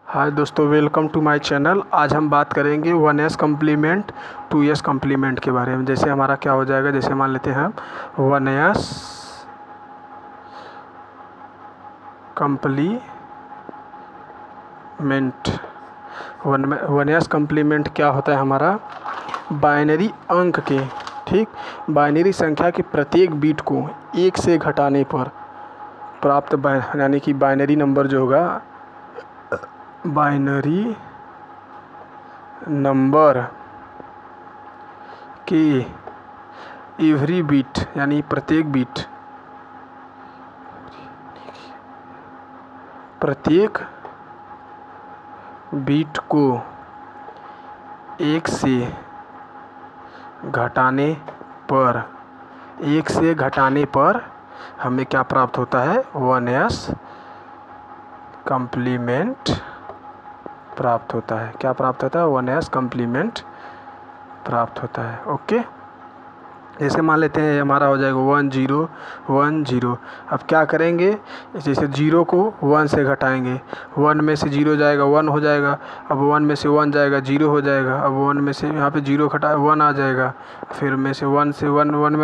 हाय दोस्तों, welcome to my channel. आज हम बात करेंगे 1s कम्प्लीमेंट 2s कम्प्लीमेंट के बारे में। जैसे हमारा क्या हो जाएगा, जैसे मान लेते हैं हम 1s कम्प्लीमेंट। 1s कम्प्लीमेंट क्या होता है हमारा, बाइनरी अंक के, ठीक, बाइनरी संख्या के प्रत्येक बीट को 1 से घटाने पर प्राप्त यानी कि बाइनरी नंबर जो होगा, बाइनरी नंबर के एवरी बीट यानी प्रत्येक बीट को 1 से घटाने पर हमें क्या प्राप्त होता है, 1s कम्प्लीमेंट प्राप्त होता है। क्या प्राप्त होता है, 1s कम्प्लीमेंट प्राप्त होता है। ओके, जैसे मान लेते हैं हमारा हो जाएगा 1 0 1 0। अब क्या करेंगे, जैसे 0 को 1 से घटाएंगे, 1 में से 0 जाएगा 1 हो जाएगा। अब 1 में से 1 जाएगा 0 हो जाएगा। अब 1 में से यहाँ पे 0 घटा 1 आ जाएगा। फिर में से 1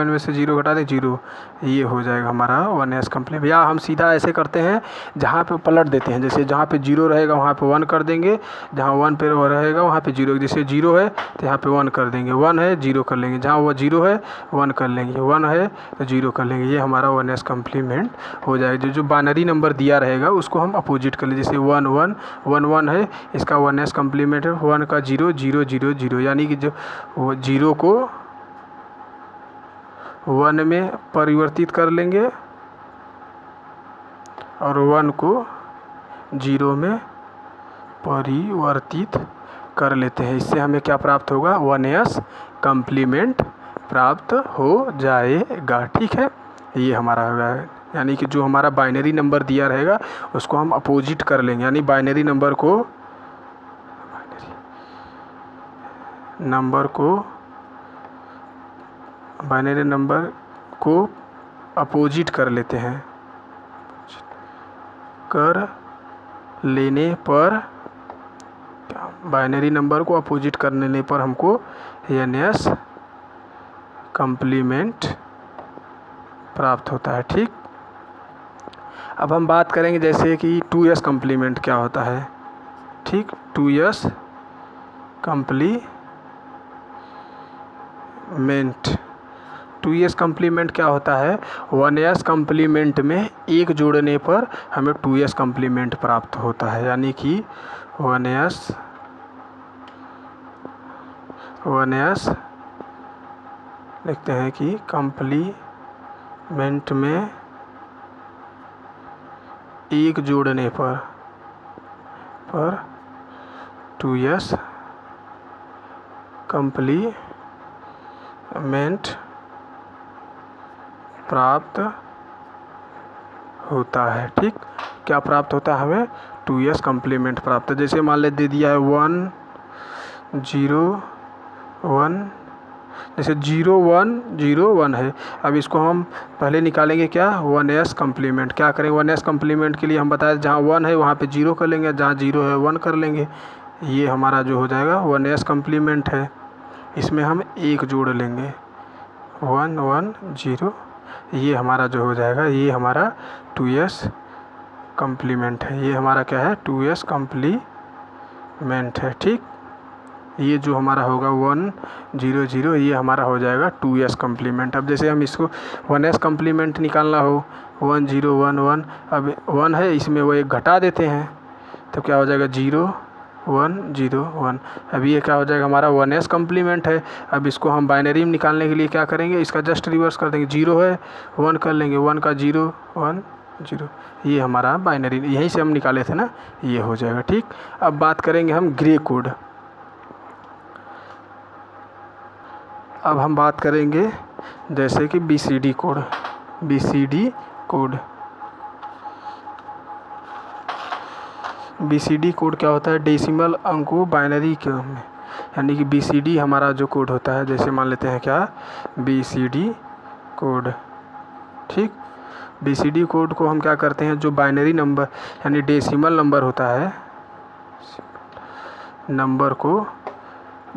में से 0 घटा दे 0, ये हो जाएगा हमारा 1s कम्प्लीमेंट। या हम सीधा ऐसे करते हैं, जहाँ पे पलट देते हैं, जैसे जहाँ पे 0 रहेगा वहाँ पे 1 कर देंगे, जहाँ 1 पे रहेगा वहाँ पे 0। जैसे 0 है तो यहाँ पे 1 कर देंगे, 1 है 0 कर लेंगे, जहाँ वो 0 है 1 कर लेंगे, 1 है तो 0 कर लेंगे। ये हमारा 1s कम्प्लीमेंट हो जाएगा। जो बाइनरी नंबर दिया रहेगा उसको हम अपोजिट कर लेंगे। जैसे 1 1 1 1 है, इसका 1s कम्प्लीमेंट है 1 का 0 0 0 0, यानी कि जो 0 को 1 में परिवर्तित कर लेंगे और 1 को 0 में परिवर्तित कर लेते हैं। इससे हमें क्या प्राप्त होगा, 1s कम्प्लीमेंट प्राप्त हो जाएगा। ठीक है, ये हमारा होगा, यानी कि जो हमारा बाइनरी नंबर दिया रहेगा उसको हम अपोजिट कर लेंगे, यानी बाइनरी नंबर को अपोजिट कर लेते हैं। कर लेने पर बाइनरी नंबर को अपोजिट कर लेने पर हमको NS कम्प्लीमेंट प्राप्त होता है। ठीक, अब हम बात करेंगे जैसे कि 2s कम्प्लीमेंट क्या होता है। ठीक, 2s कम्प्लीमेंट क्या होता है, 1s कम्प्लीमेंट में 1 जोड़ने पर हमें 2s कम्प्लीमेंट प्राप्त होता है। यानी कि 1s लिखते हैं कि कम्प्लीमेंट में 1 जोड़ने पर 2s कम्प्लीमेंट प्राप्त होता है। ठीक, क्या प्राप्त होता है हमें, 2s कम्प्लीमेंट प्राप्त। जैसे मान ले दे दिया है 1 0 1, जैसे 0 1 0 1 है। अब इसको हम पहले निकालेंगे क्या, 1s कम्प्लीमेंट। क्या करेंगे, 1s कम्प्लीमेंट के लिए हम बताए जहाँ 1 है वहाँ पे 0 कर लेंगे, जहाँ 0 है 1 कर लेंगे। ये हमारा जो हो जाएगा 1s कम्प्लीमेंट है। इसमें हम 1 जोड़ लेंगे, 1 1 0, ये हमारा जो हो जाएगा, ये हमारा 2s कम्प्लीमेंट है। ये हमारा क्या है, 2s कम्प्लीमेंट है। ठीक, ये जो हमारा होगा 1 0 0, ये हमारा हो जाएगा 2s कम्प्लीमेंट। अब जैसे हम इसको 1s कम्प्लीमेंट निकालना हो, 1 0 1 1, अब 1 है इसमें वो 1 घटा देते हैं तो क्या हो जाएगा, 0 1 0 1। अब ये क्या हो जाएगा, हमारा 1s कम्प्लीमेंट है। अब इसको हम बाइनरी में निकालने के लिए क्या करेंगे, इसका जस्ट रिवर्स कर देंगे, 0 है 1 कर लेंगे, 1 का 0 1 0, ये हमारा बाइनरी, यहीं से हम निकाले थे ना, ये हो जाएगा। ठीक, अब बात करेंगे हम ग्रे कोड। अब हम बात करेंगे जैसे कि BCD कोड। BCD कोड क्या होता है, डेसिमल अंकों बाइनरी के में, यानी कि BCD हमारा जो कोड होता है, जैसे मान लेते हैं क्या, BCD कोड। ठीक, BCD कोड को हम क्या करते हैं, जो बाइनरी नंबर यानी डेसिमल नंबर होता है, नंबर को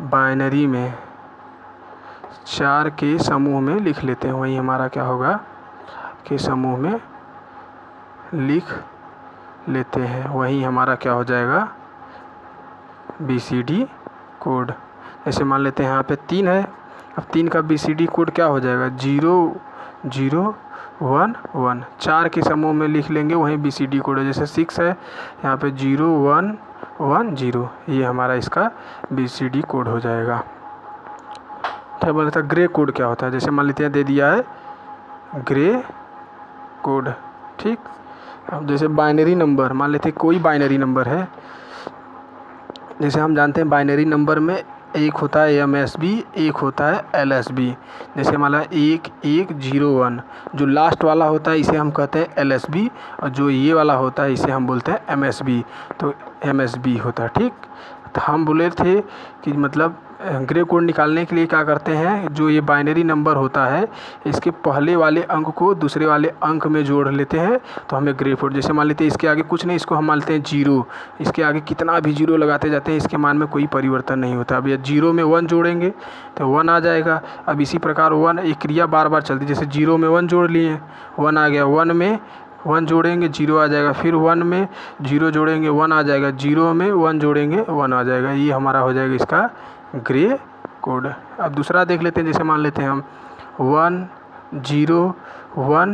बाइनरी में 4 के समूह में लिख लेते हैं। वही हमारा क्या होगा के समूह में लिख लेते हैं। वही हमारा क्या हो जाएगा BCD कोड। जैसे मान लेते हैं यहाँ पे 3 है, अब 3 का BCD कोड क्या हो जाएगा 0 0 1 1। 4 के समूह में लिख लेंगे, वहीं BCD कोड है। जैसे 6 है, यहाँ पे 0 1 1 0, ये हमारा इसका BCD कोड हो जाएगा। क्या बोला था ग्रे कोड क्या होता है? जैसे मान लेते हैं दे दिया है ग्रे कोड, ठीक। अब जैसे बाइनरी नंबर, मान लेते हैं कोई बाइनरी नंबर है। जैसे हम जानते हैं बाइनरी नंबर में एक होता है MSB, एक होता है LSB। जैसे मान लो 1 1 0 1, जो लास्ट वाला होता है इसे हम कहते हैं LSB, और जो ये वाला होता है इसे हम बोलते हैं MSB। तो MSB होता है, ठीक। तो हम बोले थे कि मतलब ग्रे कोड निकालने के लिए क्या करते हैं, जो ये बाइनरी नंबर होता है इसके पहले वाले अंक को दूसरे वाले अंक में जोड़ लेते हैं, तो हमें ग्रे कोड। जैसे मान लेते हैं इसके आगे कुछ नहीं, इसको हम मान लेते हैं 0, इसके आगे कितना भी 0 लगाते जाते हैं इसके मान में कोई परिवर्तन नहीं होता। अब ये 0 में 1 जोड़ेंगे तो 1 आ जाएगा। अब इसी प्रकार 1 एक क्रिया बार बार चलती है। जैसे 0 में 1 जोड़ लिए, 1 आ गया, 1 में 1 जोड़ेंगे 0 आ जाएगा, फिर 1 में 0 जोड़ेंगे 1 आ जाएगा, 0 में 1 जोड़ेंगे 1 आ जाएगा। ये हमारा हो जाएगा इसका ग्रे कोड। अब दूसरा देख लेते हैं। जैसे मान लेते हैं हम 1 0 1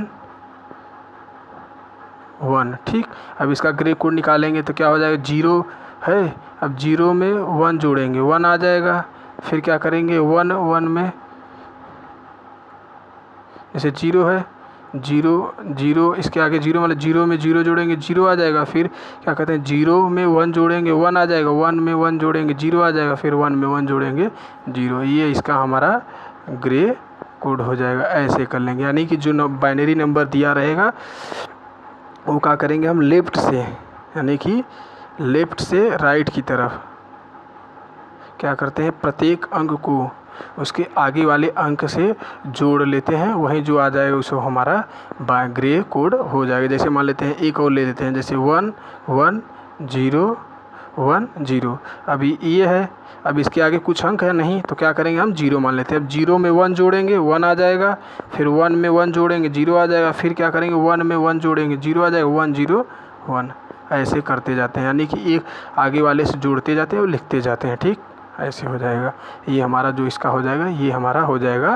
1, ठीक। अब इसका ग्रे कोड निकालेंगे तो क्या हो जाएगा 0 है, अब 0 में 1 जोड़ेंगे 1 आ जाएगा, फिर क्या करेंगे 1 1 में, जैसे 0 है 0 0, इसके आगे 0 मतलब 0 में 0 जोड़ेंगे 0 आ जाएगा, फिर क्या कहते हैं 0 में 1 जोड़ेंगे 1 आ जाएगा, 1 में 1 जोड़ेंगे 0 आ जाएगा, फिर 1 में 1 जोड़ेंगे 0। ये इसका हमारा ग्रे कोड हो जाएगा। ऐसे कर लेंगे, यानी कि जो बाइनरी नंबर दिया रहेगा वो क्या करेंगे हम लेफ़्ट से, यानी कि लेफ़्ट से राइट की तरफ क्या करते हैं, प्रत्येक अंक को उसके आगे वाले अंक से जोड़ लेते हैं, वहीं जो आ जाएगा उसको हमारा ग्रे कोड हो जाएगा। जैसे मान लेते हैं एक और ले लेते हैं, जैसे 1 1 0 1 0। अभी ये है, अब इसके आगे कुछ अंक है नहीं, तो क्या करेंगे हम 0 मान लेते हैं। अब 0 में 1 जोड़ेंगे 1 आ जाएगा, फिर 1 में 1 जोड़ेंगे 0 आ जाएगा, फिर क्या करेंगे 1 में 1 जोड़ेंगे 0 आ जाएगा, 1 0 1। ऐसे करते जाते हैं, यानी कि एक आगे वाले से जोड़ते जाते हैं और लिखते जाते हैं, ठीक। ऐसे हो जाएगा। ये हमारा जो इसका हो जाएगा, ये हमारा हो जाएगा